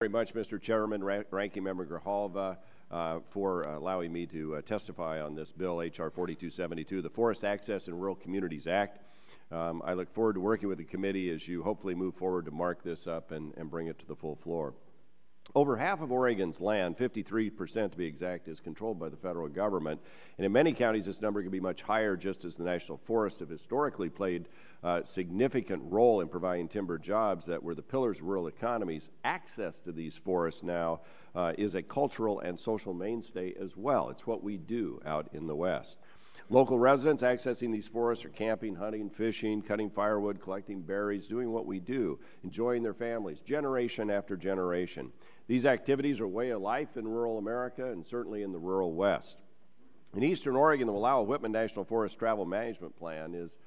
Very much, Mr. Chairman, Ranking Member Grijalva, for allowing me to testify on this bill, H.R. 4272, the Forest Access in Rural Communities Act. I look forward to working with the committee as you hopefully move forward to mark this up and bring it to the full floor. Over half of Oregon's land, 53% to be exact, is controlled by the federal government. And in many counties, this number can be much higher, just as the national forests have historically played a significant role in providing timber jobs that were the pillars of rural economies. Access to these forests now is a cultural and social mainstay as well. It's what we do out in the West. Local residents accessing these forests are camping, hunting, fishing, cutting firewood, collecting berries, doing what we do, enjoying their families, generation after generation. These activities are a way of life in rural America and certainly in the rural West. In eastern Oregon, the Wallowa-Whitman National Forest Travel Management Plan is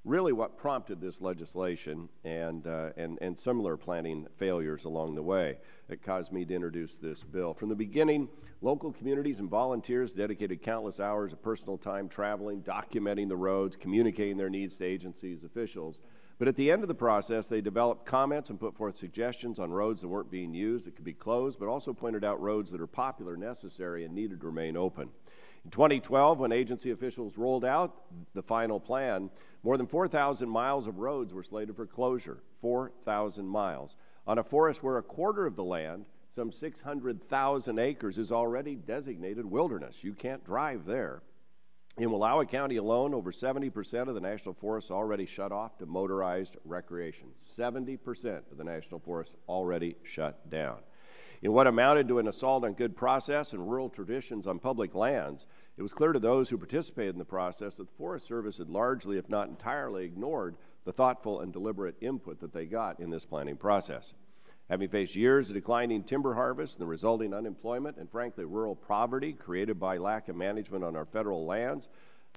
really what prompted this legislation and similar planning failures along the way that caused me to introduce this bill. From the beginning, local communities and volunteers dedicated countless hours of personal time traveling, documenting the roads, communicating their needs to agencies, officials. But at the end of the process, they developed comments and put forth suggestions on roads that weren't being used, that could be closed, but also pointed out roads that are popular, necessary, and needed to remain open. In 2012, when agency officials rolled out the final plan, more than 4,000 miles of roads were slated for closure, 4,000 miles, on a forest where a quarter of the land, some 600,000 acres, is already designated wilderness. You can't drive there. In Wallowa County alone, over 70% of the national forest already shut off to motorized recreation. 70% of the national forest already shut down. In what amounted to an assault on good process and rural traditions on public lands, it was clear to those who participated in the process that the Forest Service had largely, if not entirely, ignored the thoughtful and deliberate input that they got in this planning process. Having faced years of declining timber harvest and the resulting unemployment and, frankly, rural poverty created by lack of management on our federal lands,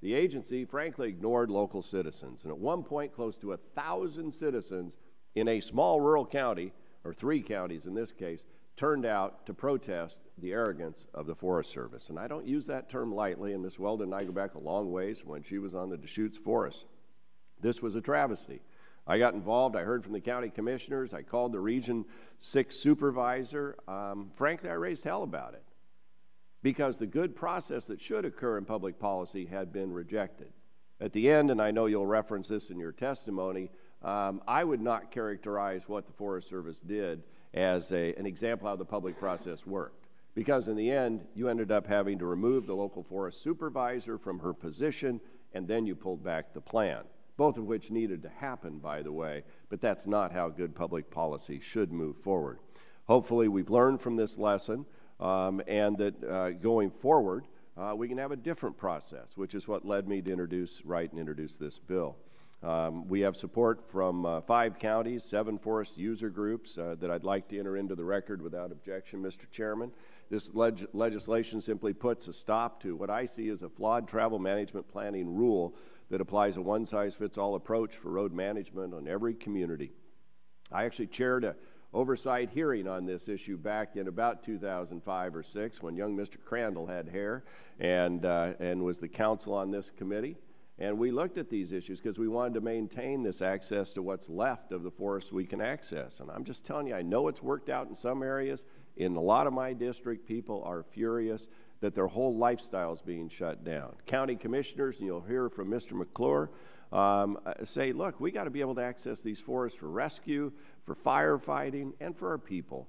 the agency, frankly, ignored local citizens. And at one point, close to 1,000 citizens in a small rural county, or 3 counties in this case, turned out to protest the arrogance of the Forest Service. And I don't use that term lightly, and Ms. Walden and I go back a long ways when she was on the Deschutes Forest. This was a travesty. I got involved. I heard from the county commissioners. I called the Region 6 supervisor. Frankly, I raised hell about it because the good process that should occur in public policy had been rejected. At the end, and I know you'll reference this in your testimony, I would not characterize what the Forest Service did as an example of how the public process worked. Because in the end, you ended up having to remove the local forest supervisor from her position, and then you pulled back the plan, both of which needed to happen, by the way, but that's not how good public policy should move forward. Hopefully, we've learned from this lesson, and that going forward, we can have a different process, which is what led me to introduce this bill. We have support from 5 counties, 7 forest user groups that I'd like to enter into the record without objection, Mr. Chairman. This legislation simply puts a stop to what I see as a flawed travel management planning rule that applies a one-size-fits-all approach for road management on every community. I actually chaired an oversight hearing on this issue back in about 2005 or 6 when young Mr. Crandall had hair and was the counsel on this committee. And we looked at these issues because we wanted to maintain this access to what's left of the forest we can access. And I'm just telling you, I know it's worked out in some areas. In a lot of my district, people are furious that their whole lifestyle is being shut down. County commissioners, and you'll hear from Mr. McClure, say, look, we got to be able to access these forests for rescue, for firefighting, and for our people.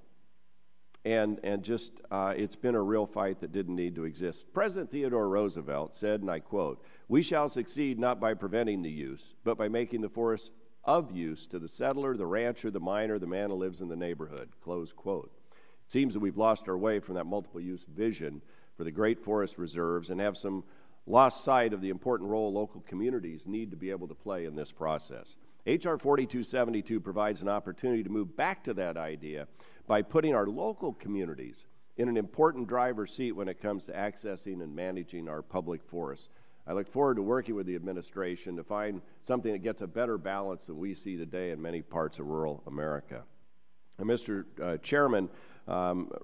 And it's been a real fight that didn't need to exist. President Theodore Roosevelt said, and I quote, "We shall succeed not by preventing the use, but by making the forest of use to the settler, the rancher, the miner, the man who lives in the neighborhood," close quote. It seems that we've lost our way from that multiple use vision for the great forest reserves and have some lost sight of the important role local communities need to be able to play in this process. H.R. 4272 provides an opportunity to move back to that idea by putting our local communities in an important driver's seat when it comes to accessing and managing our public forests. I look forward to working with the administration to find something that gets a better balance than we see today in many parts of rural America. And Mr. Chairman,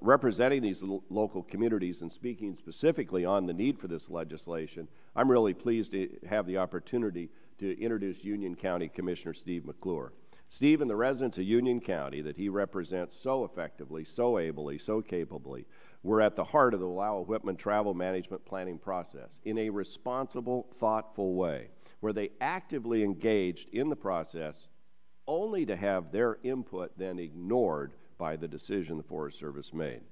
representing these local communities and speaking specifically on the need for this legislation, I'm really pleased to have the opportunity to introduce Union County Commissioner Steve McClure. Steve and the residents of Union County that he represents so effectively, so ably, so capably, were at the heart of the Wallowa-Whitman travel management planning process in a responsible, thoughtful way, where they actively engaged in the process only to have their input then ignored by the decision the Forest Service made.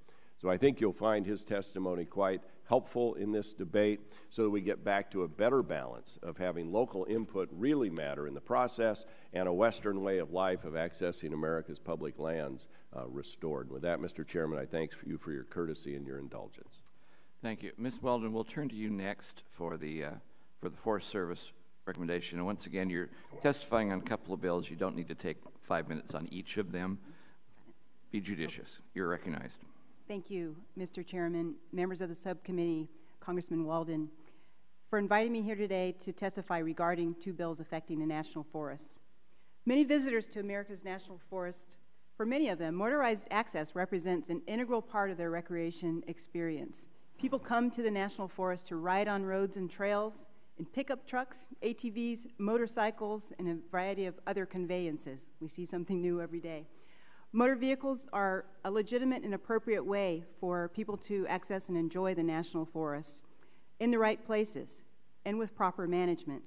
So I think you'll find his testimony quite helpful in this debate so that we get back to a better balance of having local input really matter in the process and a Western way of life of accessing America's public lands restored. With that, Mr. Chairman, I thank you for your courtesy and your indulgence. Thank you. Ms. Walden, we'll turn to you next for the Forest Service recommendation. And once again, you're testifying on a couple of bills. You don't need to take 5 minutes on each of them. Be judicious. You're recognized. Thank you, Mr. Chairman, members of the subcommittee, Congressman Walden, for inviting me here today to testify regarding two bills affecting the national forests. Many visitors to America's national forests, for many of them, motorized access represents an integral part of their recreation experience. People come to the national forest to ride on roads and trails in pickup trucks, ATVs, motorcycles, and a variety of other conveyances. We see something new every day. Motor vehicles are a legitimate and appropriate way for people to access and enjoy the national forests in the right places and with proper management.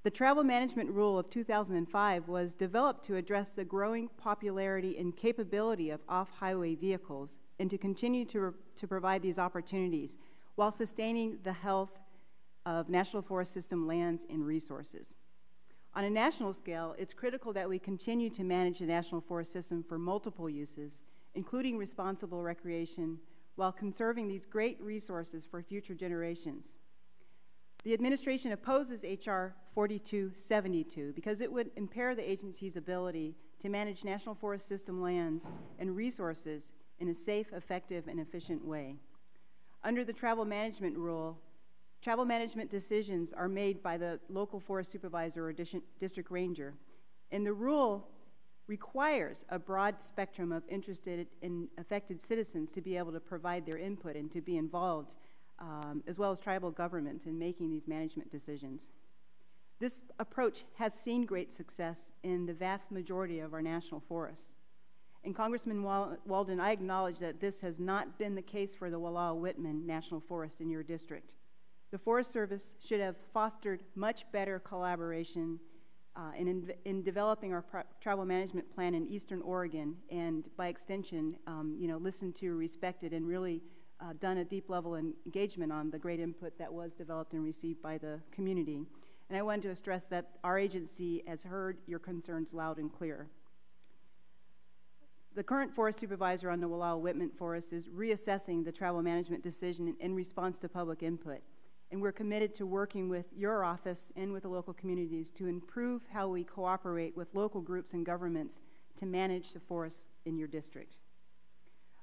The Travel Management Rule of 2005 was developed to address the growing popularity and capability of off-highway vehicles and to continue to provide these opportunities while sustaining the health of National Forest System lands and resources. On a national scale, it's critical that we continue to manage the National Forest System for multiple uses, including responsible recreation, while conserving these great resources for future generations. The administration opposes H.R. 4272 because it would impair the agency's ability to manage National Forest System lands and resources in a safe, effective, and efficient way. Under the Travel Management Rule, travel management decisions are made by the local forest supervisor or district ranger, and the rule requires a broad spectrum of interested and affected citizens to be able to provide their input and to be involved, as well as tribal governments in making these management decisions. This approach has seen great success in the vast majority of our national forests. And Congressman Walden, I acknowledge that this has not been the case for the Wallowa-Whitman National Forest in your district. The Forest Service should have fostered much better collaboration in developing our travel management plan in Eastern Oregon, and by extension, listened to, respected, and really done a deep level engagement on the great input that was developed and received by the community. And I wanted to stress that our agency has heard your concerns loud and clear. The current forest supervisor on the Wallowa-Whitman Forest is reassessing the travel management decision in response to public input. And we're committed to working with your office and with the local communities to improve how we cooperate with local groups and governments to manage the forests in your district.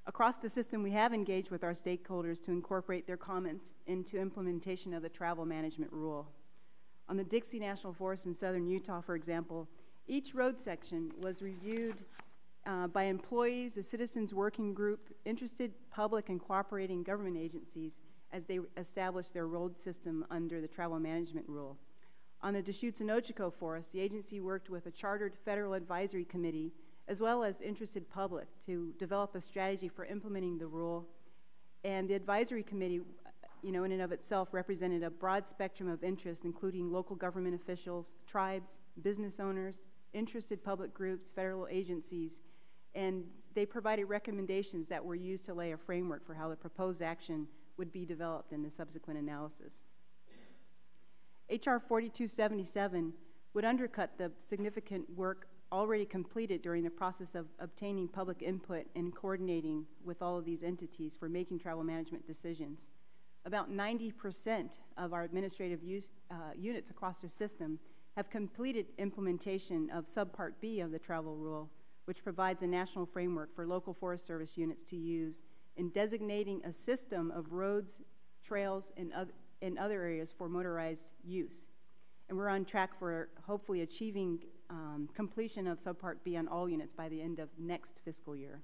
Across the system, we have engaged with our stakeholders to incorporate their comments into implementation of the travel management rule. On the Dixie National Forest in southern Utah, for example, each road section was reviewed by employees, a citizens working group, interested public and cooperating government agencies as they established their road system under the travel management rule. On the Deschutes and Ochoco Forest, the agency worked with a chartered federal advisory committee as well as interested public to develop a strategy for implementing the rule. And the advisory committee, in and of itself, represented a broad spectrum of interest, including local government officials, tribes, business owners, interested public groups, federal agencies, and they provided recommendations that were used to lay a framework for how the proposed action would be developed in the subsequent analysis. H.R. 4277 would undercut the significant work already completed during the process of obtaining public input and coordinating with all of these entities for making travel management decisions. About 90% of our administrative units across the system have completed implementation of Subpart B of the travel rule, which provides a national framework for local Forest Service units to use in designating a system of roads, trails, and other areas for motorized use. And we're on track for hopefully achieving completion of Subpart B on all units by the end of next fiscal year.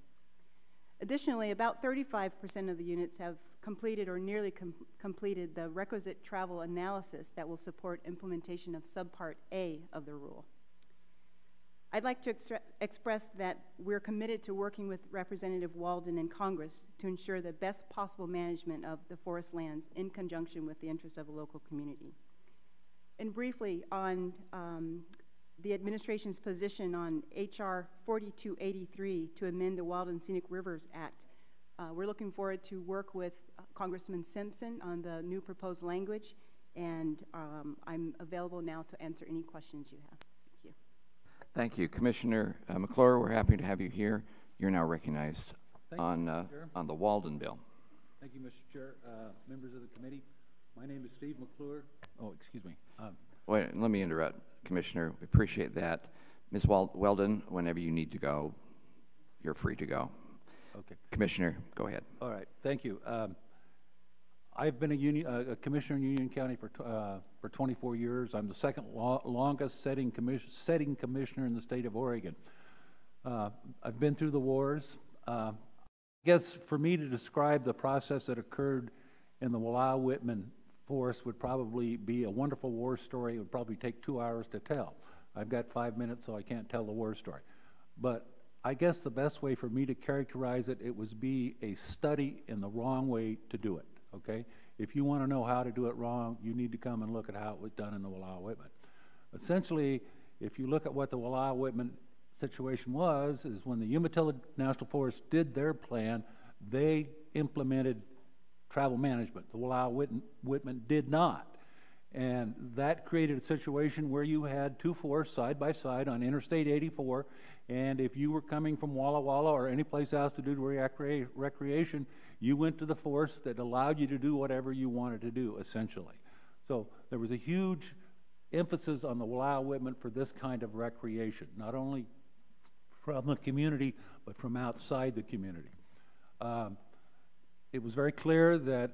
Additionally, about 35% of the units have completed or nearly completed the requisite travel analysis that will support implementation of Subpart A of the rule. I'd like to express that we're committed to working with Representative Walden in Congress to ensure the best possible management of the forest lands in conjunction with the interests of the local community. And briefly, on the administration's position on H.R. 4283 to amend the Walden Scenic Rivers Act, we're looking forward to work with Congressman Simpson on the new proposed language, and I'm available now to answer any questions you have. Thank you. Thank you. Commissioner McClure, we're happy to have you here. You're now recognized on the Walden bill. Thank you, Mr. Chair. Members of the committee, my name is Steve McClure. Oh, excuse me. Wait, let me interrupt, Commissioner. We appreciate that. Ms. Walden, whenever you need to go, you're free to go. Okay. Commissioner, go ahead. All right. Thank you. I've been a commissioner in Union County for 24 years. I'm the second longest sitting commissioner in the state of Oregon. I've been through the wars. I guess for me to describe the process that occurred in the Wallow-Whitman forest would probably be a wonderful war story. It would probably take 2 hours to tell. I've got 5 minutes, so I can't tell the war story. But I guess the best way for me to characterize it, it was be a study in the wrong way to do it. Okay? If you want to know how to do it wrong, you need to come and look at how it was done in the Wallow-Whitman. Essentially, if you look at what the Wallow-Whitman situation was, is when the Umatilla National Forest did their plan, they implemented travel management. The Wallow-Whitman did not. And that created a situation where you had two forests side by side on Interstate 84, and if you were coming from Walla Walla or any place else to do recreation, you went to the forest that allowed you to do whatever you wanted to do, essentially. So there was a huge emphasis on the Wallow-Whitman for this kind of recreation, not only from the community, but from outside the community. It was very clear that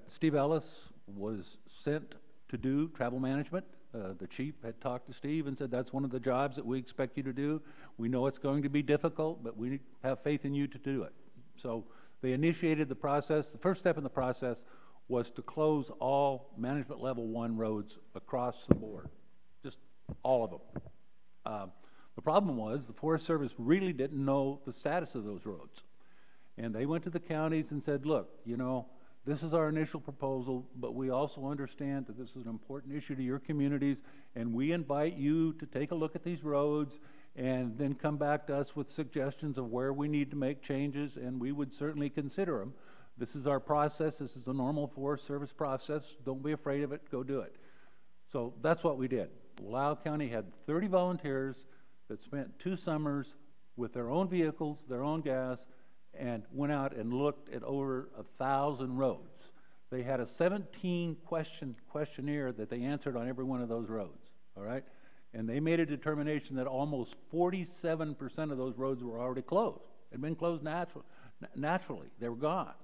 Steve Ellis was sent to do travel management. The chief had talked to Steve and said, that's one of the jobs that we expect you to do. We know it's going to be difficult, but we have faith in you to do it. So they initiated the process. The first step in the process was to close all management level 1 roads across the board, just all of them. The problem was the Forest Service really didn't know the status of those roads. And they went to the counties and said, look, you know, this is our initial proposal, but we also understand that this is an important issue to your communities, and we invite you to take a look at these roads and then come back to us with suggestions of where we need to make changes, and we would certainly consider them. This is our process. This is a normal Forest Service process. Don't be afraid of it. Go do it. So that's what we did. Wallow County had 30 volunteers that spent 2 summers with their own vehicles, their own gas, and went out and looked at over 1,000 roads. They had a 17-question questionnaire that they answered on every one of those roads, all right? And they made a determination that almost 47% of those roads were already closed. They'd been closed naturally. They were gone.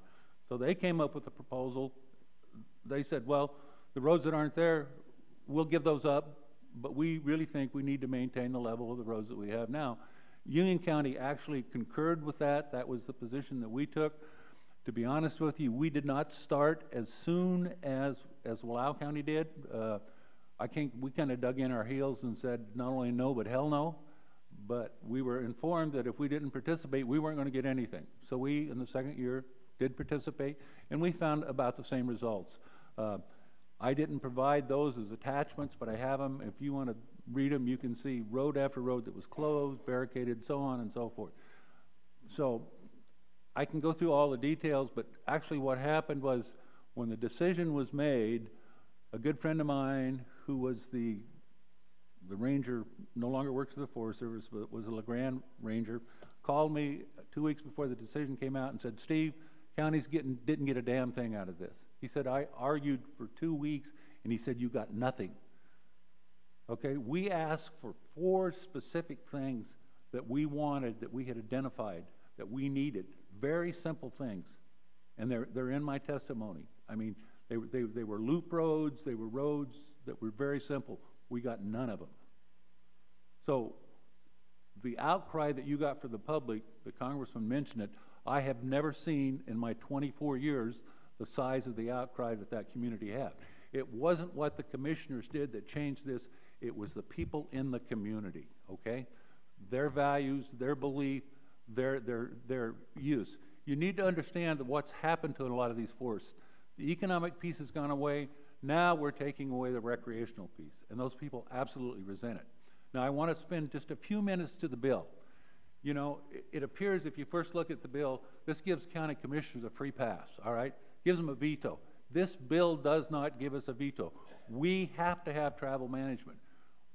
So they came up with a proposal. They said, well, the roads that aren't there, we'll give those up, but we really think we need to maintain the level of the roads that we have now. Union County actually concurred with that. That was the position that we took. To be honest with you, we did not start as soon as Wallow County did. We kind of dug in our heels and said not only no, but hell no. But we were informed that if we didn't participate, we weren't going to get anything. So we, in the second year, did participate, and we found about the same results. I didn't provide those as attachments, but I have them. If you want to read them, you can see road after road that was closed, barricaded, so on and so forth. So I can go through all the details, but actually what happened was when the decision was made, a good friend of mine who was the ranger, no longer works for the Forest Service, but was a LeGrand ranger, called me 2 weeks before the decision came out and said, Steve, counties didn't get a damn thing out of this. He said, I argued for 2 weeks, and he said, you got nothing. Okay, we asked for 4 specific things that we wanted, that we had identified, that we needed. Very simple things, and they're in my testimony. I mean, they were loop roads, they were roads that were very simple. We got none of them. So the outcry that you got for the public, the Congressman mentioned it, I have never seen in my 24 years the size of the outcry that community had. It wasn't what the commissioners did that changed this. It was the people in the community, okay? their values, their belief, their use. You need to understand that what's happened to a lot of these forests. The economic piece has gone away. Now we're taking away the recreational piece, and those people absolutely resent it. Now I want to spend just a few minutes to the bill. You know, it appears if you first look at the bill, this gives county commissioners a free pass, all right? Gives them a veto. This bill does not give us a veto. We have to have travel management.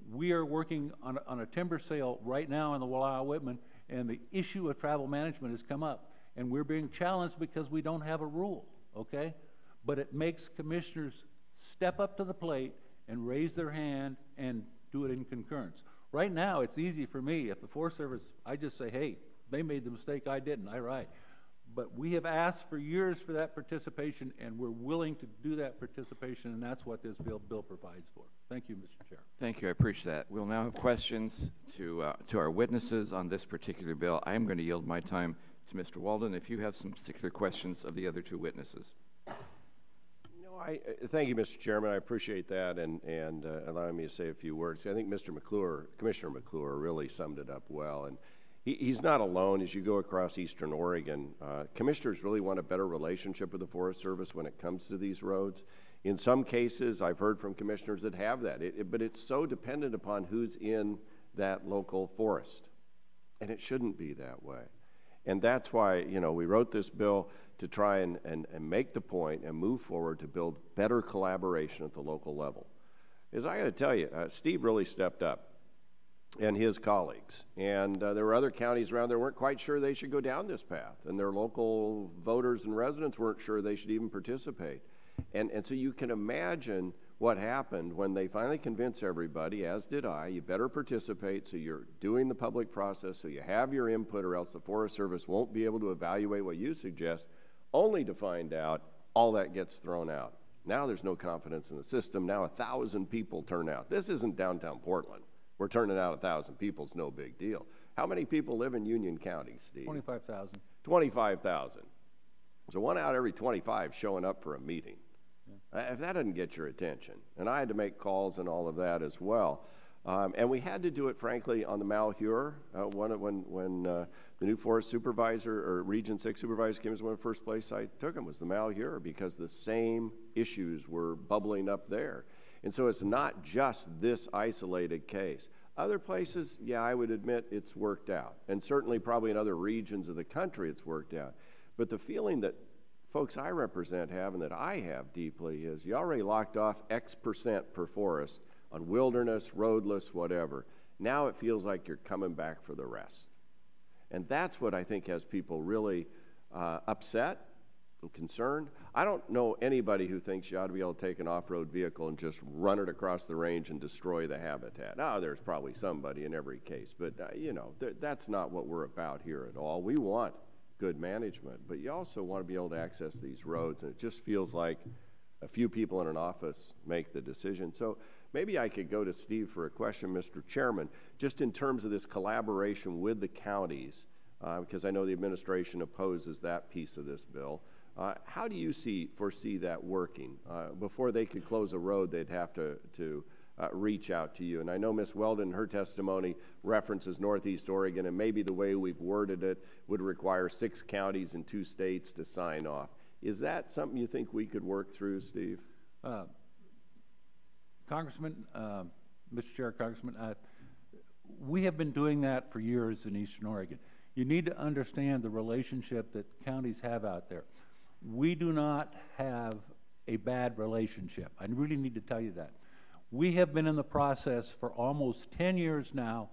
We are working on a timber sale right now in the Wallowa-Whitman, and the issue of travel management has come up. And we're being challenged because we don't have a rule, okay? But it makes commissioners step up to the plate and raise their hand and do it in concurrence. Right now, it's easy for me. If the Forest Service, I just say, hey, they made the mistake, I didn't, I write. But we have asked for years for that participation, and we're willing to do that participation, and that's what this bill provides for. Thank you, Mr. Chair. Thank you, I appreciate that. We'll now have questions to our witnesses on this particular bill. I am going to yield my time to Mr. Walden if you have some particular questions of the other two witnesses. No, thank you, Mr. Chairman. I appreciate that and allowing me to say a few words. I think Mr. McClure, Commissioner McClure, really summed it up well. And he's not alone. As you go across eastern Oregon, commissioners really want a better relationship with the Forest Service when it comes to these roads. In some cases, I've heard from commissioners that have that, but it's so dependent upon who's in that local forest. And it shouldn't be that way. And that's why, you know, we wrote this bill to try and make the point and move forward to build better collaboration at the local level. As I got to tell you, Steve really stepped up, and his colleagues. And there were other counties around there weren't quite sure they should go down this path, and their local voters and residents weren't sure they should even participate. And so you can imagine what happened when they finally convinced everybody, as did I, you better participate so you're doing the public process, so you have your input, or else the Forest Service won't be able to evaluate what you suggest, only to find out all that gets thrown out. Now there's no confidence in the system. Now 1,000 people turn out. This isn't downtown Portland. We're turning out 1,000 people. It's no big deal. How many people live in Union County, Steve? 25,000. 25,000. So 1 out of every 25 showing up for a meeting. If that doesn't get your attention, and I had to make calls and all of that as well, and we had to do it, frankly, on the Malheur. When the new forest supervisor or Region 6 supervisor came as one of the first place I took him was the Malheur, because the same issues were bubbling up there. And so it's not just this isolated case. Other places, yeah, I would admit it's worked out, and certainly probably in other regions of the country it's worked out. But the feeling that folks I represent have, and that I have deeply, is you already locked off X% per forest on wilderness, roadless, whatever. Now it feels like you're coming back for the rest. And that's what I think has people really upset and concerned. I don't know anybody who thinks you ought to be able to take an off-road vehicle and just run it across the range and destroy the habitat. Now, there's probably somebody in every case, but you know, that's not what we're about here at all. We want good management, but you also want to be able to access these roads, and it just feels like a few people in an office make the decision. So maybe I could go to Steve for a question, Mr. Chairman, just in terms of this collaboration with the counties, because I know the administration opposes that piece of this bill. How do you foresee that working? Before they could close a road, they'd have to reach out to you. And I know Ms. Walden, her testimony references Northeast Oregon, and maybe the way we've worded it would require 6 counties and 2 states to sign off. Is that something you think we could work through, Steve? Congressman, Mr. Chair, Congressman, we have been doing that for years in Eastern Oregon. You need to understand the relationship that counties have out there. We do not have a bad relationship. I really need to tell you that. We have been in the process for almost 10 years now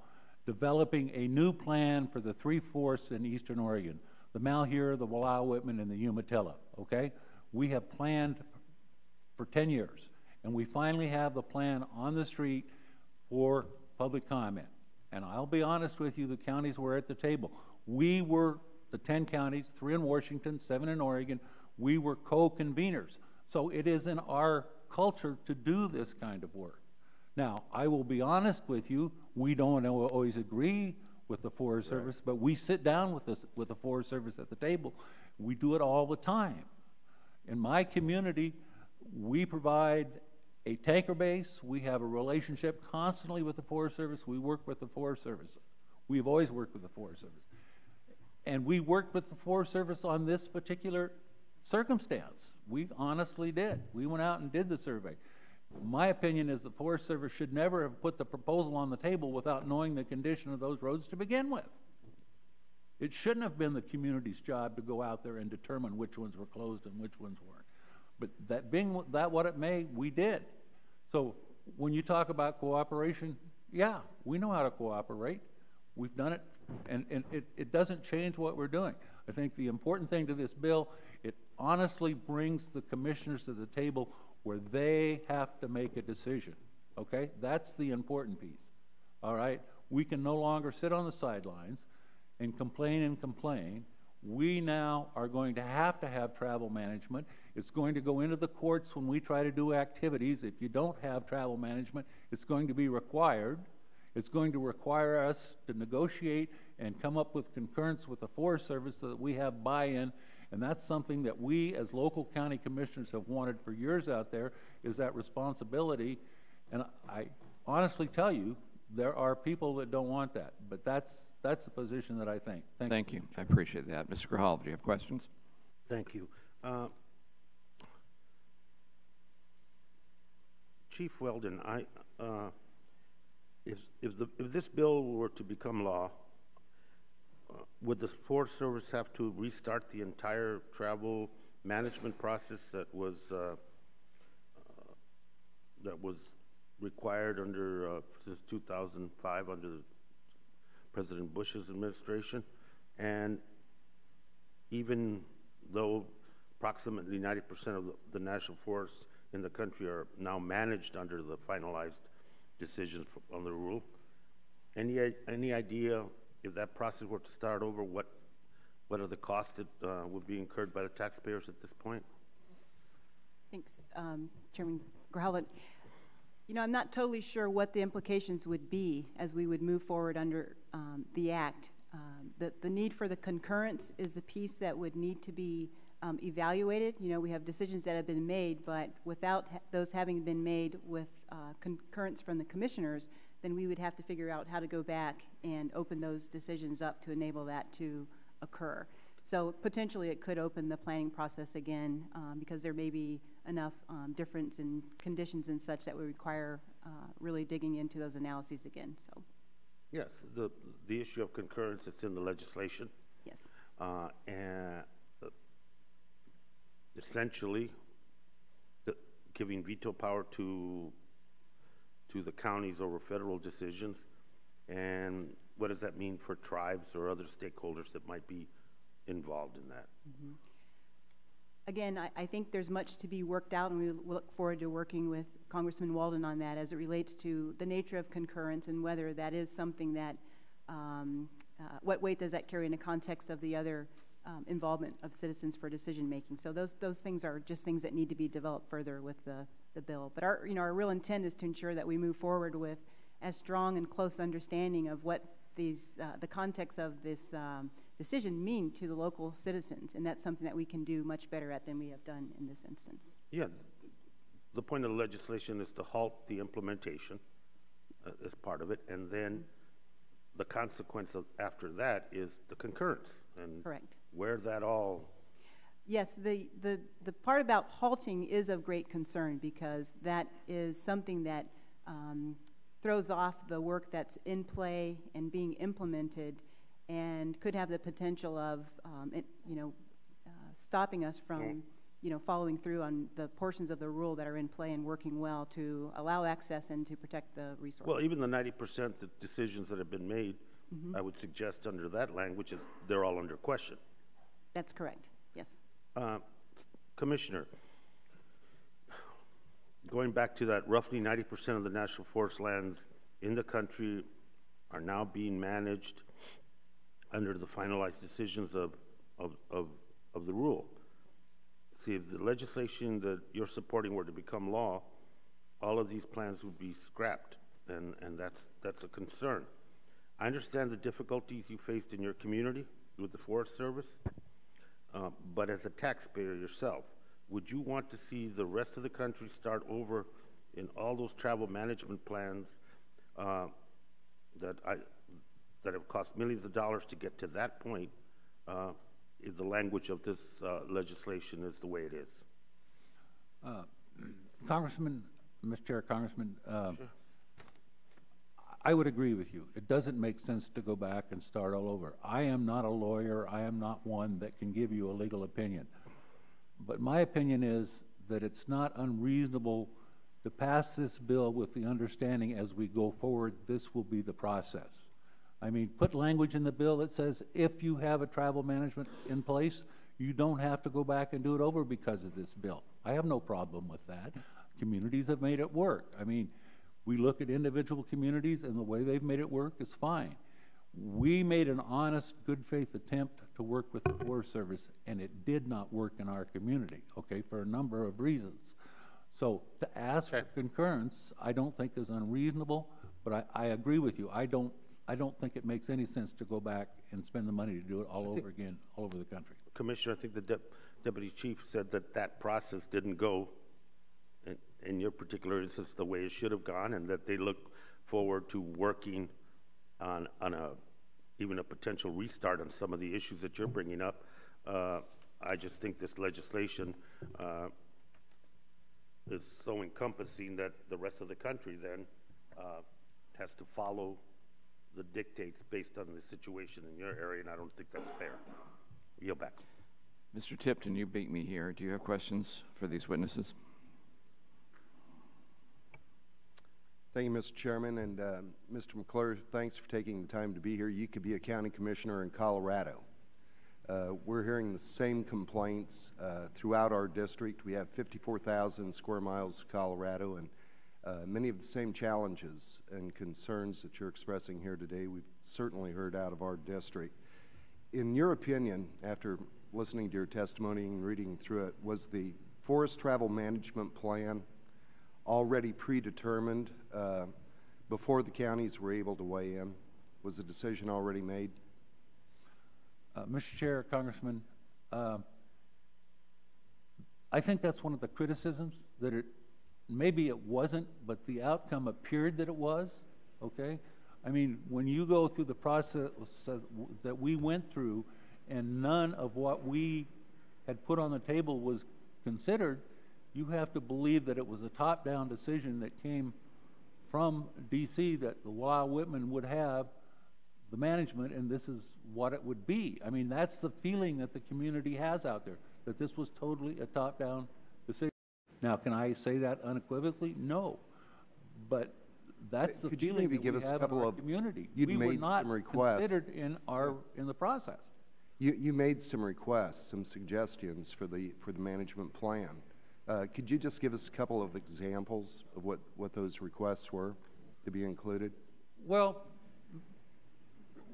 developing a new plan for the 3 forests in Eastern Oregon, the Malheur, the Wallowa-Whitman, and the Umatilla, okay? We have planned for 10 years, and we finally have the plan on the street for public comment. And I'll be honest with you, the counties were at the table. We were, the 10 counties, 3 in Washington, 7 in Oregon, we were co-conveners. So it is in our culture to do this kind of work. Now, I will be honest with you, we don't always agree with the Forest Service, but we sit down with the Forest Service at the table. We do it all the time. In my community, we provide a tanker base. We have a relationship constantly with the Forest Service. We work with the Forest Service. We've always worked with the Forest Service. And we worked with the Forest Service on this particular circumstance. We honestly did. We went out and did the survey. My opinion is the Forest Service should never have put the proposal on the table without knowing the condition of those roads to begin with. It shouldn't have been the community's job to go out there and determine which ones were closed and which ones weren't. But that being that what it may, we did. So when you talk about cooperation, yeah, we know how to cooperate. We've done it, and it doesn't change what we're doing. I think the important thing to this bill, it honestly brings the commissioners to the table where they have to make a decision, okay? That's the important piece, all right? We can no longer sit on the sidelines and complain. We now are going to have travel management. It's going to go into the courts when we try to do activities. If you don't have travel management, it's going to be required. It's going to require us to negotiate and come up with concurrence with the Forest Service so that we have buy-in, and that's something that we as local county commissioners have wanted for years out there, is that responsibility. And I honestly tell you, there are people that don't want that, but that's the position that I think. Thank you. I appreciate that. Mr. Grijalva, do you have questions? Thank you. Chief Walden, if this bill were to become law, would the Forest Service have to restart the entire travel management process that was required under since 2005 under President Bush's administration? And even though approximately 90% of the national forests in the country are now managed under the finalized decisions on the rule, any idea if that process were to start over, what are the costs that would be incurred by the taxpayers at this point? Thanks, Chairman Grijalva. You know, I'm not totally sure what the implications would be as we would move forward under the Act. The need for the concurrence is the piece that would need to be evaluated. You know, we have decisions that have been made, but without those having been made with concurrence from the commissioners, then we would have to figure out how to go back and open those decisions up to enable that to occur. So potentially it could open the planning process again because there may be enough difference in conditions and such that would require really digging into those analyses again. So, yes, the issue of concurrence, it's in the legislation. Yes. And essentially giving veto power to the counties over federal decisions. And what does that mean for tribes or other stakeholders that might be involved in that? Mm-hmm. Again, I think there's much to be worked out, and we look forward to working with Congressman Walden on that as it relates to the nature of concurrence and whether that is something that, what weight does that carry in the context of the other involvement of citizens for decision making. So those things are just things that need to be developed further with the bill. But our real intent is to ensure that we move forward with as strong and close understanding of what these the context of this decision mean to the local citizens, and that's something that we can do much better at than we have done in this instance. Yeah, the point of the legislation is to halt the implementation as part of it, and then the consequence of after that is the concurrence. And correct. Where that all... Yes, the part about halting is of great concern because that is something that throws off the work that's in play and being implemented and could have the potential of, stopping us from, following through on the portions of the rule that are in play and working well to allow access and to protect the resource. Well, even the 90% of decisions that have been made, I would suggest under that language is they're all under question. That's correct, yes. Commissioner, going back to that, roughly 90% of the national forest lands in the country are now being managed under the finalized decisions of the rule. See, if the legislation that you're supporting were to become law, all of these plans would be scrapped, and that's a concern. I understand the difficulties you faced in your community with the Forest Service, but as a taxpayer yourself, would you want to see the rest of the country start over in all those travel management plans that that have cost millions of dollars to get to that point, if the language of this legislation is the way it is. Congressman, Mr. Chair, Congressman, Sure. I would agree with you. It doesn't make sense to go back and start all over. I am not a lawyer. I am not one that can give you a legal opinion. But my opinion is that it's not unreasonable to pass this bill with the understanding as we go forward, this will be the process. I mean, put language in the bill that says if you have a travel management in place, you don't have to go back and do it over because of this bill. I have no problem with that. Communities have made it work. I mean, we look at individual communities and the way they've made it work is fine. We made an honest, good faith attempt to work with the Forest Service, and it did not work in our community, okay, for a number of reasons. So to ask for concurrence, I don't think is unreasonable, but I agree with you. I don't think it makes any sense to go back and spend the money to do it all over again, all over the country. Commissioner, I think the Deputy Chief said that that process didn't go in your particular instance the way it should have gone, and that they look forward to working on even a potential restart on some of the issues that you're bringing up. I just think this legislation is so encompassing that the rest of the country then has to follow the dictates based on the situation in your area, and I don't think that's fair. Yield back. Mr. Tipton, you beat me here. Do you have questions for these witnesses? Thank you, Mr. Chairman, and Mr. McClure, thanks for taking the time to be here. You could be a county commissioner in Colorado. We're hearing the same complaints throughout our district. We have 54,000 square miles of Colorado, and many of the same challenges and concerns that you're expressing here today, we've certainly heard out of our district. In your opinion, after listening to your testimony and reading through it, was the Forest Travel Management Plan already predetermined before the counties were able to weigh in? Was the decision already made? Mr. Chair, Congressman, I think that's one of the criticisms, that maybe it wasn't, but the outcome appeared that it was, okay? I mean, when you go through the process that we went through and none of what we had put on the table was considered, you have to believe that it was a top-down decision that came from D.C. that the Wild Whitman would have the management, and this is what it would be. I mean, that's the feeling that the community has out there, that this was totally a top-down decision. Now, can I say that unequivocally? No. But that's the feeling that we have in our community. We were not considered in the process. You made some requests, some suggestions for the management plan. Could you just give us a couple of examples of what those requests were to be included? Well,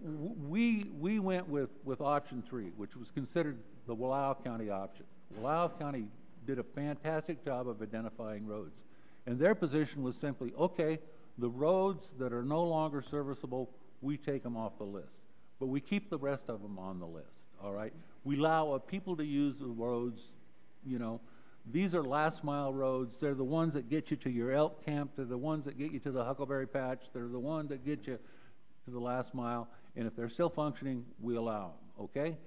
we went with option 3, which was considered the Wallowa County option. Wallowa County did a fantastic job of identifying roads. And their position was simply, okay, the roads that are no longer serviceable, we take them off the list. But we keep the rest of them on the list, all right? We allow people to use the roads, you know. These are last mile roads. They're the ones that get you to your elk camp. They're the ones that get you to the Huckleberry Patch. They're the ones that get you to the last mile. And if they're still functioning, we allow them, okay?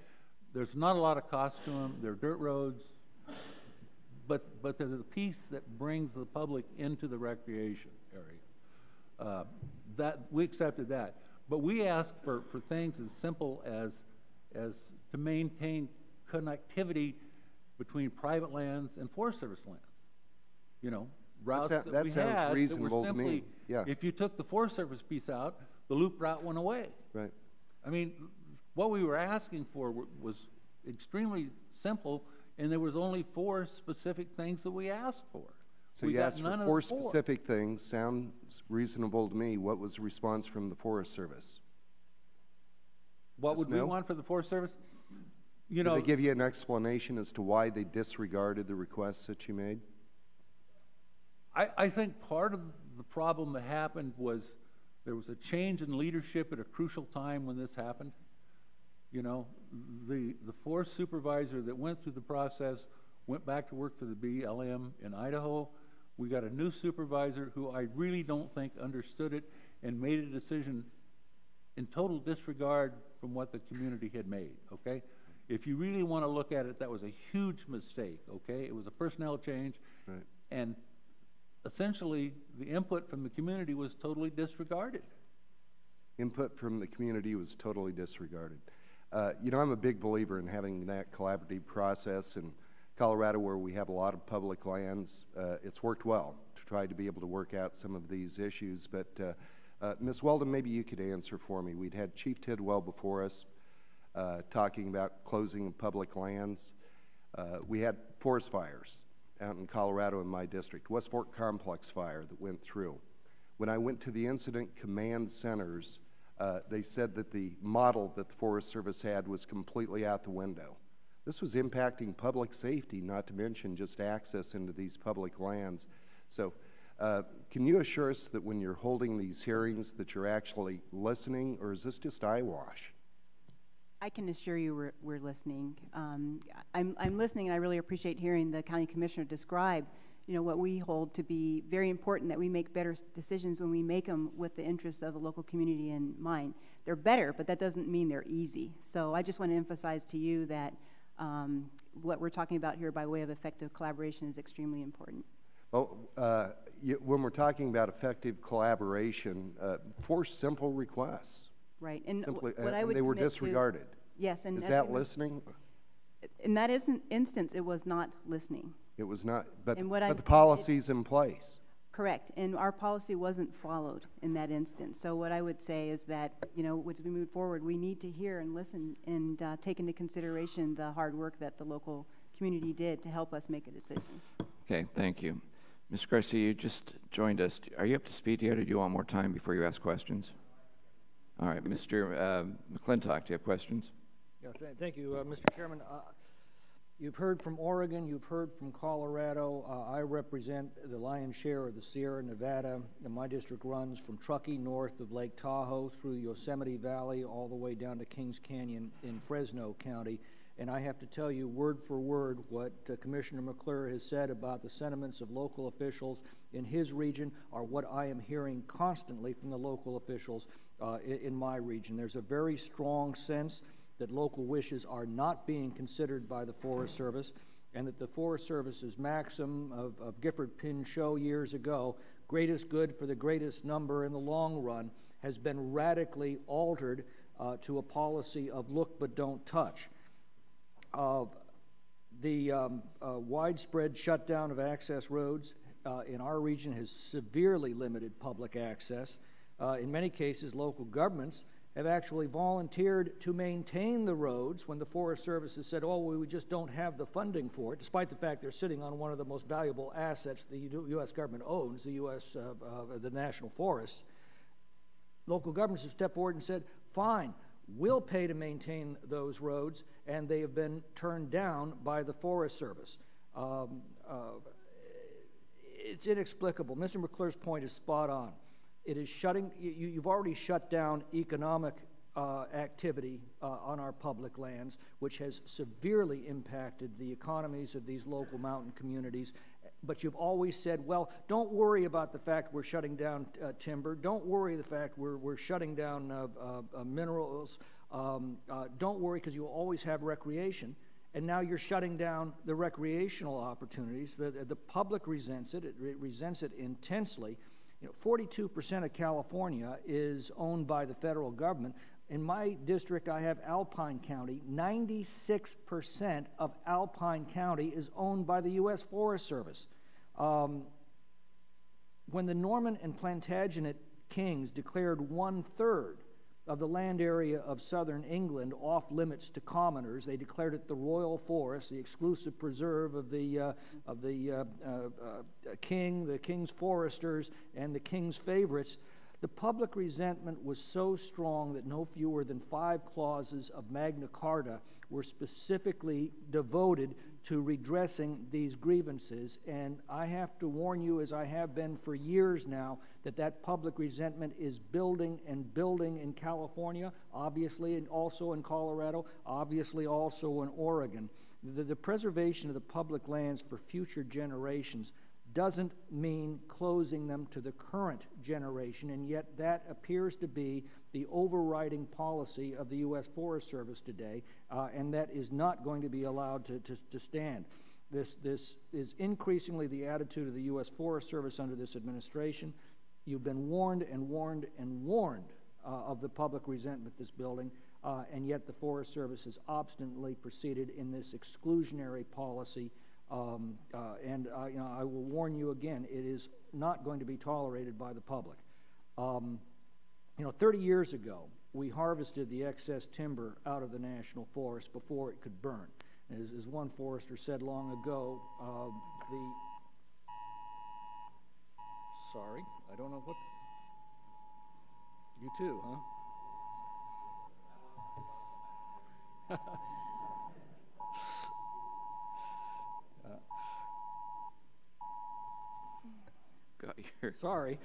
There's not a lot of cost to them. They're dirt roads. But they're the piece that brings the public into the recreation area. That we accepted that. But we asked for things as simple as to maintain connectivity between private lands and Forest Service lands. You know, routes that we had sounds reasonable that were simply, to me. Yeah. if you took the Forest Service piece out, the loop route went away. Right. I mean, what we were asking for was extremely simple, and there was only 4 specific things that we asked for. So you asked for 4 specific things. Sounds reasonable to me. What was the response from the Forest Service? What would we want for the Forest Service? You know, did they give you an explanation as to why they disregarded the requests that you made? I think part of the problem that happened was there was a change in leadership at a crucial time when this happened. You know, the forest supervisor that went through the process went back to work for the BLM in Idaho. We got a new supervisor who I really don't think understood it and made a decision in total disregard from what the community had made, okay? If you really want to look at it, that was a huge mistake, okay? It was a personnel change. Right. And essentially, the input from the community was totally disregarded. Input from the community was totally disregarded. You know, I'm a big believer in having that collaborative process. In Colorado, where we have a lot of public lands, it's worked well to try to be able to work out some of these issues. But Ms. Walden, maybe you could answer for me. We'd had Chief Tidwell before us talking about closing of public lands. We had forest fires out in Colorado in my district, West Fork Complex fire that went through. When I went to the incident command centers, they said that the model that the Forest Service had was completely out the window. This was impacting public safety, not to mention just access into these public lands. So can you assure us that when you're holding these hearings that you're actually listening, or is this just eyewash? I can assure you we're listening. I'm listening, and I really appreciate hearing the county commissioner describe, you know, what we hold to be very important, that we make better decisions when we make them with the interests of the local community in mind. They're better, but that doesn't mean they're easy. So I just want to emphasize to you that what we're talking about here by way of effective collaboration is extremely important. Well, when we're talking about effective collaboration, 4 simple requests. Right, and Simply, what I would they were commit to- disregarded. Yes, and Is that listening? in that instance, it was not listening. It was not, but And what the policy's in place. Correct, and our policy wasn't followed in that instance. So what I would say is that, you know, as we move forward, we need to hear and listen and take into consideration the hard work that the local community did to help us make a decision. Okay, thank you. Ms. Garcia, you just joined us. Are you up to speed yet, or do you want more time before you ask questions? All right, Mr. McClintock, do you have questions? Yeah, thank you, Mr. Chairman. You've heard from Oregon, you've heard from Colorado. I represent the lion's share of the Sierra Nevada, and my district runs from Truckee north of Lake Tahoe through Yosemite Valley all the way down to Kings Canyon in Fresno County. And I have to tell you word for word what Commissioner McClure has said about the sentiments of local officials in his region are what I am hearing constantly from the local officials in my region. There's a very strong sense that local wishes are not being considered by the Forest Service, and that the Forest Service's maxim of Gifford Pinchot years ago, greatest good for the greatest number in the long run, has been radically altered to a policy of look but don't touch. The widespread shutdown of access roads in our region has severely limited public access. In many cases, local governments have actually volunteered to maintain the roads when the Forest Service has said, oh, we just don't have the funding for it, despite the fact they're sitting on one of the most valuable assets the U.S. government owns, the national forests. Local governments have stepped forward and said, fine, we'll pay to maintain those roads, and they have been turned down by the Forest Service. It's inexplicable. Mr. McClure's point is spot on. It is shutting, you've already shut down economic activity on our public lands, which has severely impacted the economies of these local mountain communities. But you've always said, well, don't worry about the fact we're shutting down timber. Don't worry the fact we're shutting down minerals. Don't worry, because you will always have recreation. And now you're shutting down the recreational opportunities. The public resents it. It resents it intensely. You know, 42% of California is owned by the federal government. In my district, I have Alpine County. 96% of Alpine County is owned by the U.S. Forest Service. When the Norman and Plantagenet kings declared 1/3 of the land area of southern England off limits to commoners, they declared it the Royal Forest, the exclusive preserve of the king, the king's foresters, and the king's favorites. The public resentment was so strong that no fewer than 5 clauses of Magna Carta were specifically devoted to redressing these grievances. And I have to warn you, as I have been for years now, that public resentment is building and building in California, obviously, and also in Colorado, obviously also in Oregon. The preservation of the public lands for future generations doesn't mean closing them to the current generation, and yet that appears to be the overriding policy of the U.S. Forest Service today, and that is not going to be allowed to stand. This is increasingly the attitude of the U.S. Forest Service under this administration. You've been warned and warned and warned of the public resentment this building, and yet the Forest Service has obstinately proceeded in this exclusionary policy. You know, I will warn you again, it is not going to be tolerated by the public. You know, 30 years ago, we harvested the excess timber out of the national forest before it could burn. As one forester said long ago, sorry, I don't know what, you too, huh? Got your... Sorry.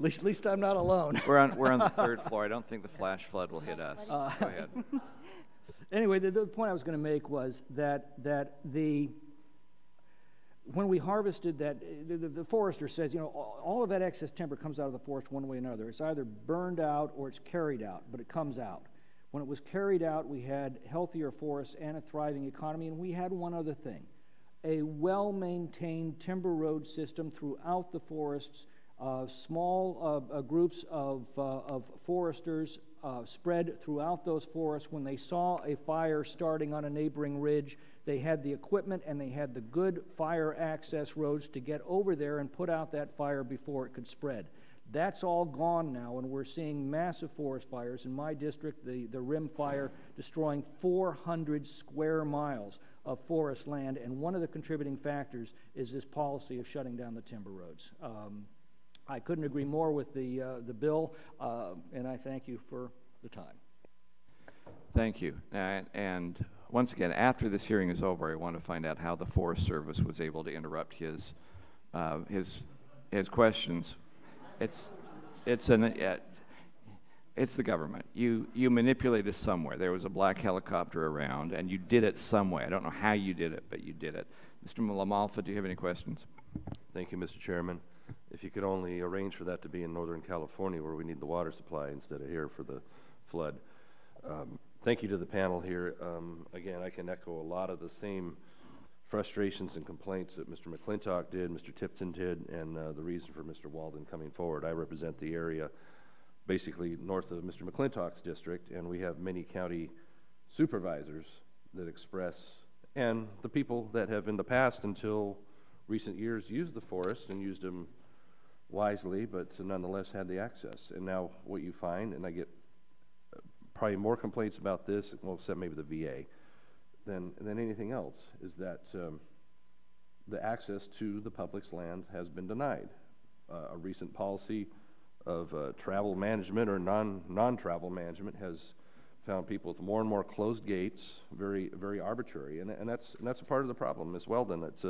At least I'm not alone. We're on the third floor. I don't think the flash flood will hit us. Go ahead. Anyway, the point I was going to make was that when we harvested that, the forester says, you know, all of that excess timber comes out of the forest one way or another. It's either burned out or it's carried out, but it comes out. When it was carried out, we had healthier forests and a thriving economy, and we had one other thing: a well-maintained timber road system throughout the forests. Small groups of foresters spread throughout those forests. When they saw a fire starting on a neighboring ridge, they had the equipment and they had the good fire access roads to get over there and put out that fire before it could spread. That's all gone now, and we're seeing massive forest fires. In my district, the Rim Fire destroying 400 square miles of forest land, and one of the contributing factors is this policy of shutting down the timber roads. I couldn't agree more with the bill, and I thank you for the time. Thank you. And once again, after this hearing is over, I want to find out how the Forest Service was able to interrupt his questions. It's the government. You manipulated somewhere. There was a black helicopter around, and you did it some way. I don't know how you did it, but you did it. Mr. Lamalfa, do you have any questions? Thank you, Mr. Chairman. If you could only arrange for that to be in Northern California, where we need the water supply, instead of here for the flood. Thank you to the panel here. Again, I can echo a lot of the same frustrations and complaints that Mr. McClintock did, Mr. Tipton did, and the reason for Mr. Walden coming forward. I represent the area basically north of Mr. McClintock's district, and we have many county supervisors that express, and the people that have in the past until recent years used the forest and used them wisely, but nonetheless had the access. And now what you find, and I get probably more complaints about this, well, except maybe the VA, than anything else, is that the access to the public's land has been denied. A recent policy of travel management or non-travel management has found people with more and more closed gates, very, very arbitrary, and that's a part of the problem as well. Then it's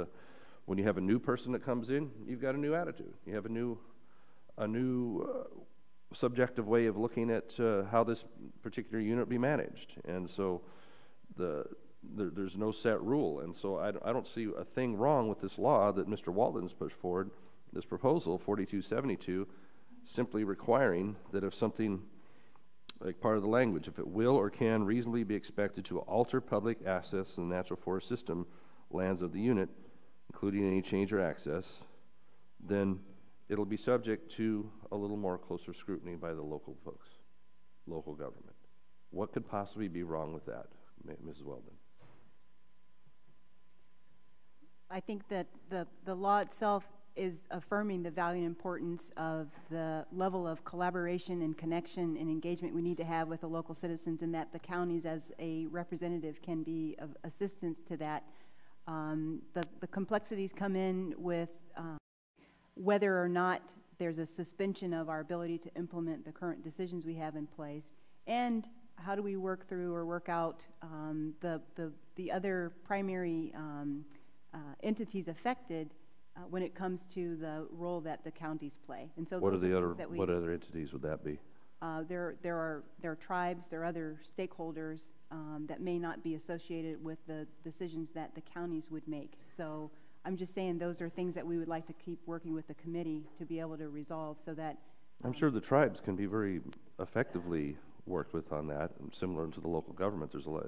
when you have a new person that comes in, you've got a new attitude. You have a new subjective way of looking at how this particular unit be managed, and so there's no set rule, and so I don't see a thing wrong with this law that Mr. Walden's pushed forward, this proposal 4272, simply requiring that if something, like part of the language, if it will or can reasonably be expected to alter public access in the natural forest system lands of the unit, including any change or access, then it'll be subject to a little more closer scrutiny by the local folks, local government. What could possibly be wrong with that, Mrs. Walden? I think that the law itself is affirming the value and importance of the level of collaboration and connection and engagement we need to have with the local citizens, and that the counties as a representative can be of assistance to that. The complexities come in with whether or not there's a suspension of our ability to implement the current decisions we have in place, and how do we work through or work out the other primary entities affected when it comes to the role that the counties play. And so what other entities would that be? There are tribes, there are other stakeholders that may not be associated with the decisions that the counties would make. So I'm just saying those are things that we would like to keep working with the committee to be able to resolve, so that I'm sure the tribes can be very effectively worked with on that, and similar to the local government. There's a lot,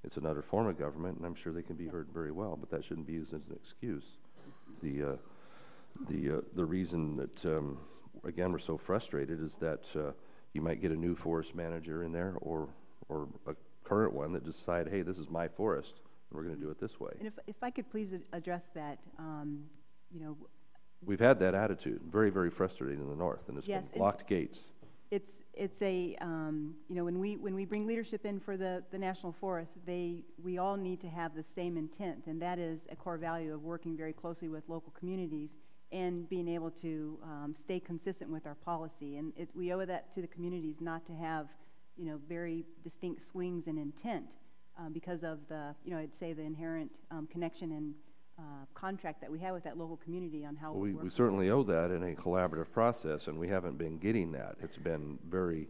it's another form of government, and I'm sure they can be heard very well, but that shouldn't be used as an excuse. The reason that, again, we're so frustrated is that you might get a new forest manager in there or a current one that decide, hey, this is my forest, and we're going to do it this way. And if I could please address that, you know, We've had that attitude, very, very frustrating in the north, and it's yes, been locked gates. it's a, you know, when we bring leadership in for the national forest, we all need to have the same intent, and that is a core value of working very closely with local communities and being able to stay consistent with our policy. And we owe that to the communities not to have, you know, very distinct swings in intent because of the, you know, I'd say the inherent connection and contract that we have with that local community on how we certainly owe that in a collaborative process, and we haven't been getting that. It's been very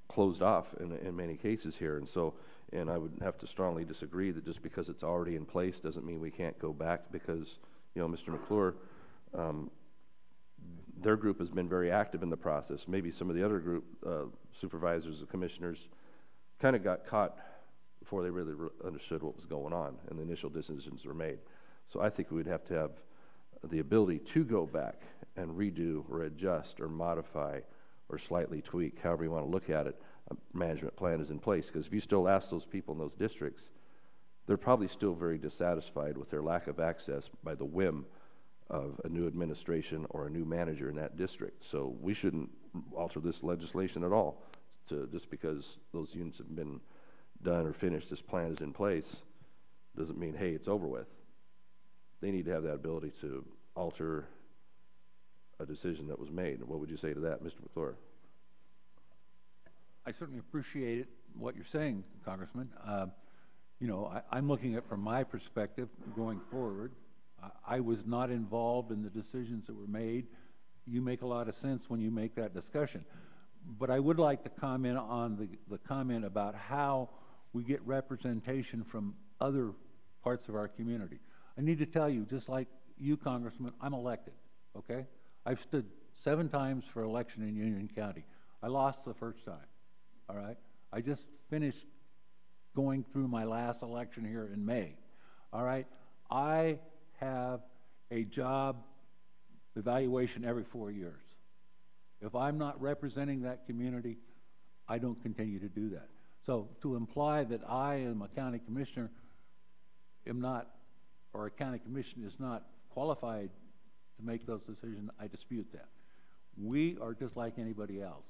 closed off in many cases here, and so, and I would have to strongly disagree that just because it's already in place doesn't mean we can't go back, because, you know, Mr. McClure, their group has been very active in the process. Maybe some of the other group supervisors or commissioners kind of got caught before they really understood what was going on and the initial decisions were made. So I think we'd have to have the ability to go back and redo or adjust or modify or slightly tweak, however you want to look at it. A management plan is in place, because if you still ask those people in those districts, they're probably still very dissatisfied with their lack of access by the whim of a new administration or a new manager in that district. So we shouldn't alter this legislation at all just because those units have been done or finished, this plan is in place, doesn't mean, hey, it's over with. They need to have that ability to alter a decision that was made. What would you say to that, Mr. McClure? I certainly appreciate what you're saying, Congressman. You know, I'm looking at from my perspective going forward. I was not involved in the decisions that were made. You make a lot of sense when you make that discussion. But I would like to comment on the comment about how we get representation from other parts of our community. I need to tell you, just like you, Congressman, I'm elected, okay? I've stood 7 times for election in Union County. I lost the first time, all right? I just finished going through my last election here in May, all right? I have a job evaluation every 4 years. If I'm not representing that community, I don't continue to do that. So to imply that I am a county commissioner am not, or a county commission is not qualified to make those decisions, I dispute that. We are just like anybody else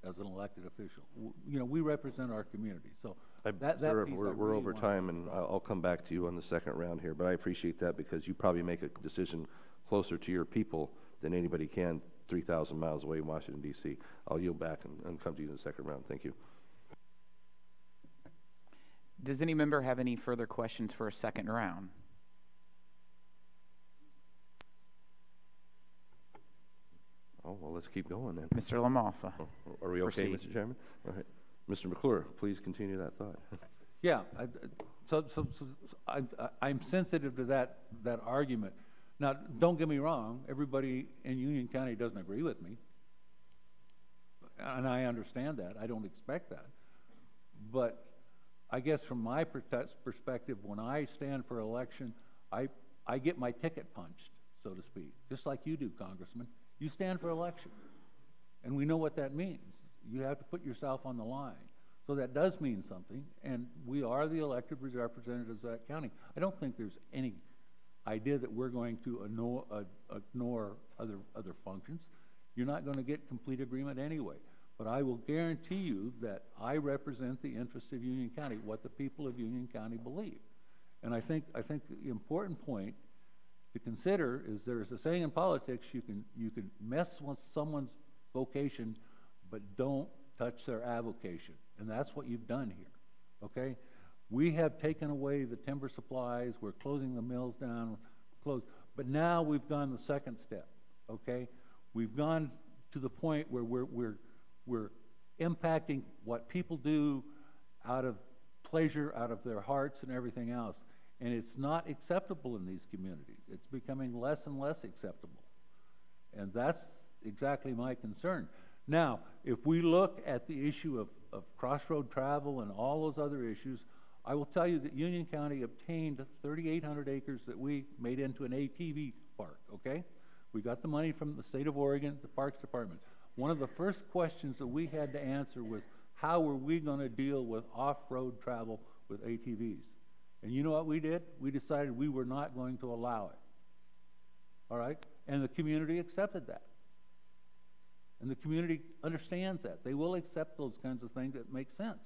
as an elected official. You know, we represent our community. So Sir, we're over time, and I'll come back to you on the second round here, but I appreciate that, because you probably make a decision closer to your people than anybody can 3,000 miles away in Washington, D.C. I'll yield back and come to you in the second round. Thank you. Does any member have any further questions for a second round? Oh, well, let's keep going then. Mr. Lamoffa. Are we okay, proceed. Mr. Chairman? All right. Mr. McClure, please continue that thought. Yeah, I'm sensitive to that argument. Now, don't get me wrong, everybody in Union County doesn't agree with me, and I understand that. I don't expect that. But I guess from my perspective, when I stand for election, I get my ticket punched, so to speak, just like you do, Congressman. You stand for election, and we know what that means. You have to put yourself on the line. So that does mean something, and we are the elected representatives of that county. I don't think there's any idea that we're going to ignore other functions. You're not going to get complete agreement anyway. But I will guarantee you that I represent the interests of Union County, what the people of Union County believe. And I think the important point to consider is there's a saying in politics, you can mess with someone's vocation, but don't touch their avocation. And that's what you've done here, okay? We have taken away the timber supplies, we're closing the mills down, but now we've gone the second step, okay? We've gone to the point where we're impacting what people do out of pleasure, out of their hearts and everything else. And it's not acceptable in these communities. It's becoming less and less acceptable. And that's exactly my concern. Now, if we look at the issue of crossroad travel and all those other issues, I will tell you that Union County obtained 3,800 acres that we made into an ATV park, okay? We got the money from the state of Oregon, the Parks Department. One of the first questions that we had to answer was, how were we going to deal with off-road travel with ATVs? And you know what we did? We decided we were not going to allow it. All right? And the community accepted that. And the community understands that. They will accept those kinds of things that make sense.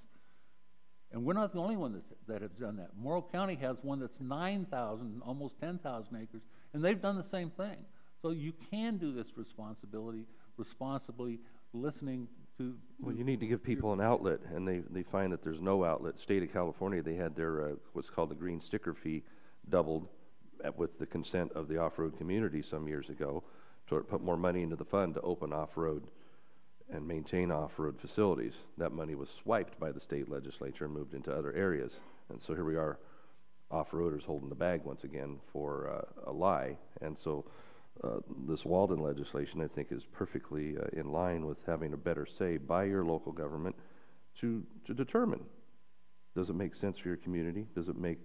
And we're not the only one that have done that. Morrow County has one that's 9,000, almost 10,000 acres, and they've done the same thing. So you can do this responsibly, listening to... Well, you need to give people an outlet, and they find that there's no outlet. State of California, they had their what's called the green sticker fee doubled with the consent of the off-road community some years ago to put more money into the fund to open off-road and maintain off-road facilities. That money was swiped by the state legislature and moved into other areas. And so here we are, off-roaders holding the bag once again for a lie. And so this Walden legislation, I think, is perfectly in line with having a better say by your local government to determine, does it make sense for your community? Does it make,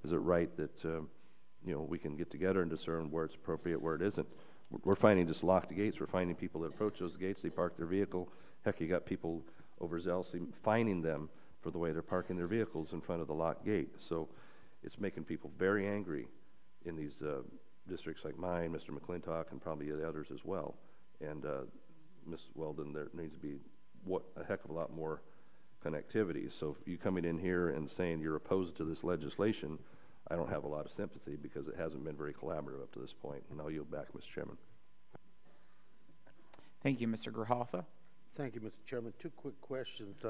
is it right that you know, we can get together and discern where it's appropriate, where it isn't? We're finding just locked gates. We're finding people that approach those gates, they park their vehicle. Heck, you got people overzealously fining them for the way they're parking their vehicles in front of the locked gate. So it's making people very angry in these districts like mine, Mr. McClintock, and probably the others as well. And Ms. Walden, there needs to be a heck of a lot more connectivity. So if you coming in here and saying you're opposed to this legislation, I don't have a lot of sympathy because it hasn't been very collaborative up to this point. And I'll yield back, Mr. Chairman. Thank you, Mr. Grijalva. Thank you, Mr. Chairman. Two quick questions.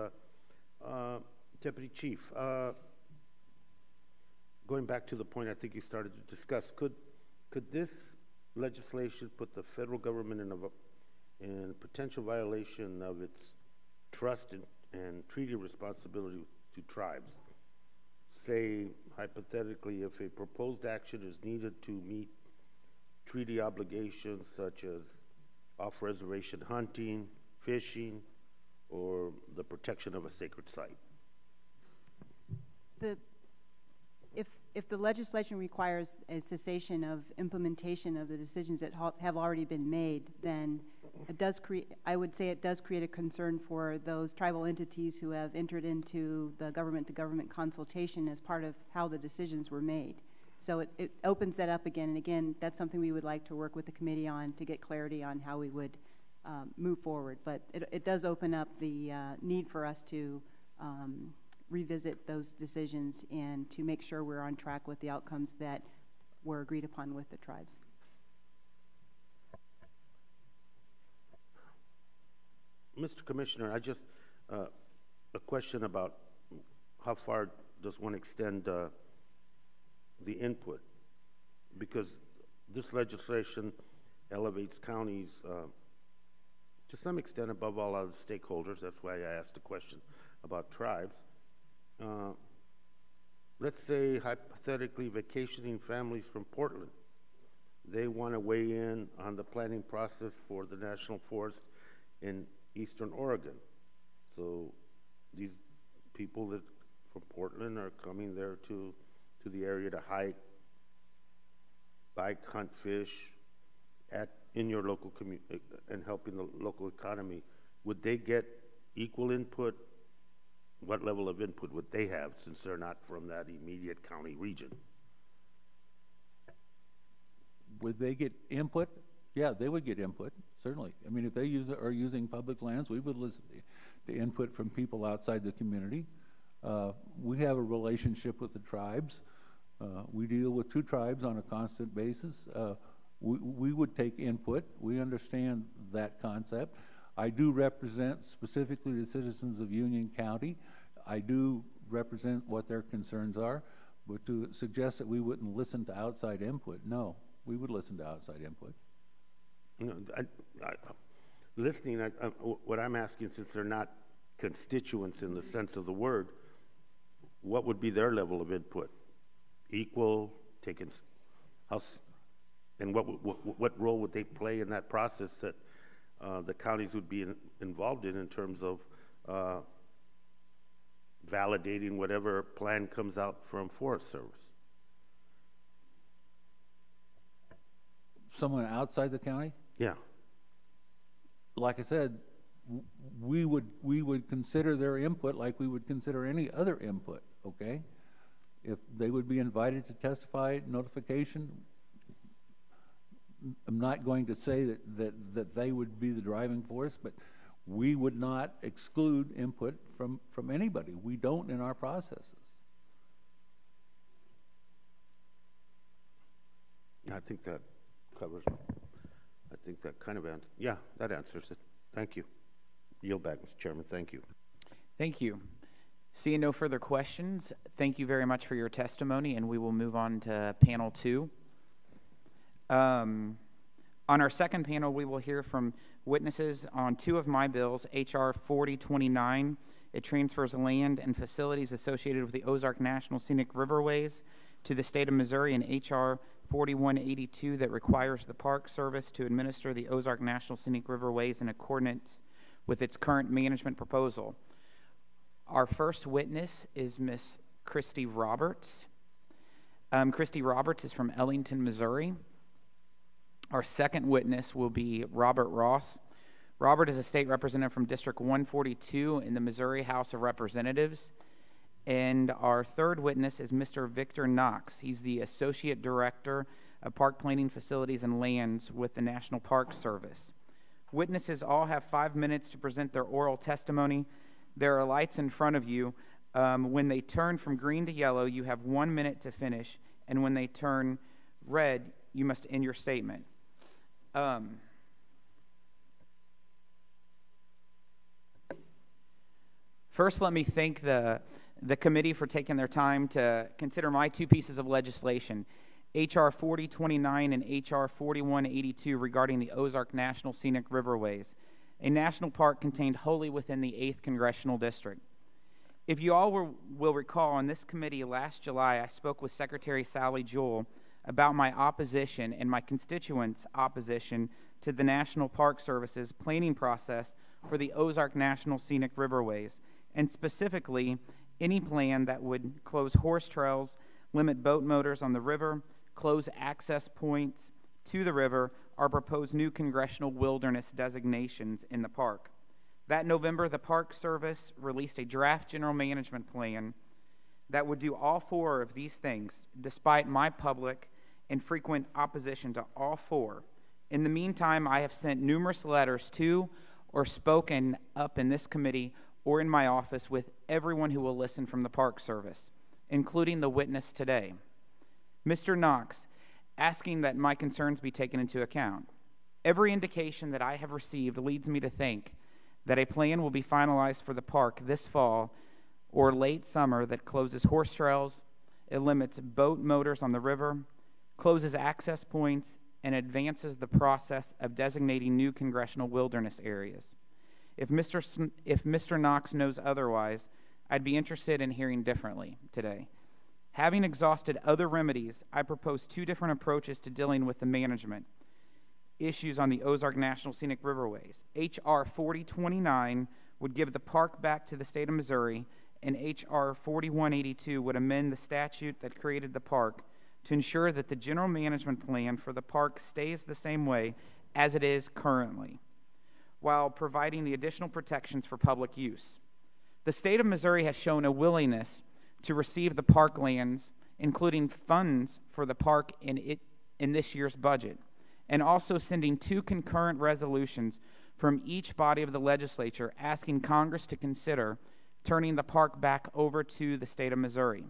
Deputy Chief, going back to the point I think you started to discuss, could this legislation put the federal government in potential violation of its trust and treaty responsibility to tribes? Say, hypothetically, if a proposed action is needed to meet treaty obligations such as off-reservation hunting, fishing, or the protection of a sacred site. If the legislation requires a cessation of implementation of the decisions that have already been made, then it does create, I would say it does create a concern for those tribal entities who have entered into the government-to-government consultation as part of how the decisions were made. So it opens that up again, and again, that's something we would like to work with the committee on to get clarity on how we would move forward. But it does open up the need for us to revisit those decisions and to make sure we're on track with the outcomes that were agreed upon with the tribes. Mr. Commissioner, I just, a question about how far does one extend the input? Because this legislation elevates counties to some extent above all other stakeholders. That's why I asked a question about tribes. Let's say, hypothetically, vacationing families from Portland, they want to weigh in on the planning process for the National Forest in Eastern Oregon. So these people that from Portland are coming there to the area to hike, bike, hunt, fish in your local community and helping the local economy. Would they get equal input? What level of input would they have since they're not from that immediate county region? Would they get input? Yeah, they would get input, certainly. I mean, if they are using public lands, we would listen to input from people outside the community. We have a relationship with the tribes. We deal with 2 tribes on a constant basis. We would take input. We understand that concept. I do represent specifically the citizens of Union County. I do represent what their concerns are, but to suggest that we wouldn't listen to outside input, no, we would listen to outside input. You know, listening, what I'm asking, since they're not constituents in the sense of the word, what would be their level of input? Equal, and what role would they play in that process that the counties would be involved in terms of validating whatever plan comes out from Forest Service. Someone outside the county? Yeah. Like I said, we would consider their input like we would consider any other input, okay? If they would be invited to testify, notification, I'm not going to say that they would be the driving force, but we would not exclude input from anybody. We don't in our processes. I think that covers, I think that kind of answers, yeah, that answers it. Thank you. Yield back, Mr. Chairman. Thank you. Thank you. Seeing no further questions, thank you very much for your testimony, and we will move on to panel 2. On our second panel, we will hear from witnesses on 2 of my bills, H.R. 4029. It transfers land and facilities associated with the Ozark National Scenic Riverways to the state of Missouri, and H.R. 4182 that requires the Park Service to administer the Ozark National Scenic Riverways in accordance with its current management proposal. Our first witness is Miss Christy Roberts. Christy Roberts is from Ellington, Missouri. Our second witness will be Robert Ross. Robert is a state representative from District 142 in the Missouri House of Representatives. And our third witness is Mr. Victor Knox. He's the Associate Director of Park Planning Facilities and Lands with the National Park Service. Witnesses all have 5 minutes to present their oral testimony. There are lights in front of you. When they turn from green to yellow, you have 1 minute to finish. And when they turn red, you must end your statement. First, let me thank the committee for taking their time to consider my 2 pieces of legislation, H.R. 4029 and H.R. 4182 regarding the Ozark National Scenic Riverways, a national park contained wholly within the 8th Congressional District. If you all will recall, on this committee last July, I spoke with Secretary Sally Jewell about my opposition and my constituents' opposition to the National Park Service's planning process for the Ozark National Scenic Riverways, and specifically any plan that would close horse trails, limit boat motors on the river, close access points to the river, or propose new congressional wilderness designations in the park. That November, the Park Service released a draft general management plan that would do all 4 of these things, despite my public and frequent opposition to all 4. In the meantime, I have sent numerous letters to or spoken up in this committee or in my office with everyone who will listen from the Park Service, including the witness today, Mr. Knox, asking that my concerns be taken into account. Every indication that I have received leads me to think that a plan will be finalized for the park this fall or late summer that closes horse trails, it limits boat motors on the river, closes access points, and advances the process of designating new congressional wilderness areas. If Mr. Knox knows otherwise, I'd be interested in hearing differently today. Having exhausted other remedies, I propose 2 different approaches to dealing with the management issues on the Ozark National Scenic Riverways. H.R. 4029 would give the park back to the state of Missouri, and H.R. 4182 would amend the statute that created the park to ensure that the general management plan for the park stays the same way as it is currently, while providing the additional protections for public use. The state of Missouri has shown a willingness to receive the park lands, including funds for the park in this year's budget, and also sending 2 concurrent resolutions from each body of the legislature asking Congress to consider turning the park back over to the state of Missouri.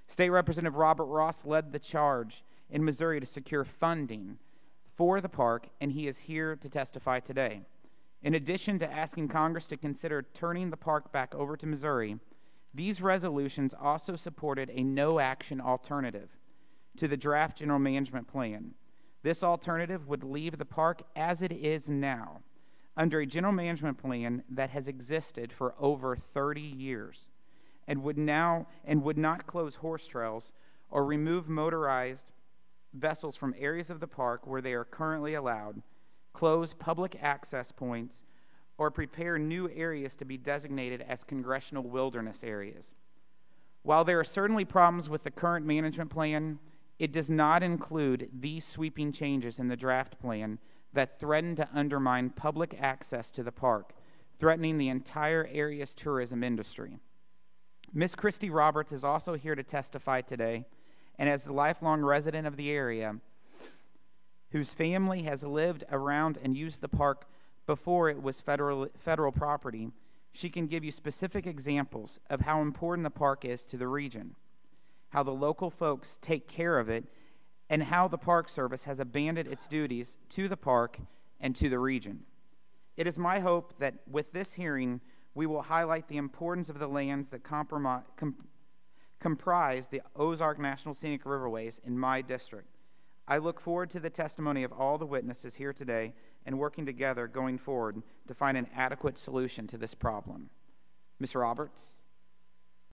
State Representative Robert Ross led the charge in Missouri to secure funding for the park, and he is here to testify today. In addition to asking Congress to consider turning the park back over to Missouri, these resolutions also supported a no-action alternative to the draft general management plan. This alternative would leave the park as it is now, under a general management plan that has existed for over 30 years, and would not close horse trails or remove motorized vessels from areas of the park where they are currently allowed, close public access points, or prepare new areas to be designated as congressional wilderness areas. While there are certainly problems with the current management plan, it does not include these sweeping changes in the draft plan that threaten to undermine public access to the park, threatening the entire area's tourism industry. Ms. Christy Roberts is also here to testify today, and as a lifelong resident of the area, whose family has lived around and used the park before it was federal property, she can give you specific examples of how important the park is to the region, how the local folks take care of it, and how the Park Service has abandoned its duties to the park and to the region. It is my hope that with this hearing, we will highlight the importance of the lands that comprise the Ozark National Scenic Riverways in my district. I look forward to the testimony of all the witnesses here today and working together going forward to find an adequate solution to this problem. Ms. Roberts?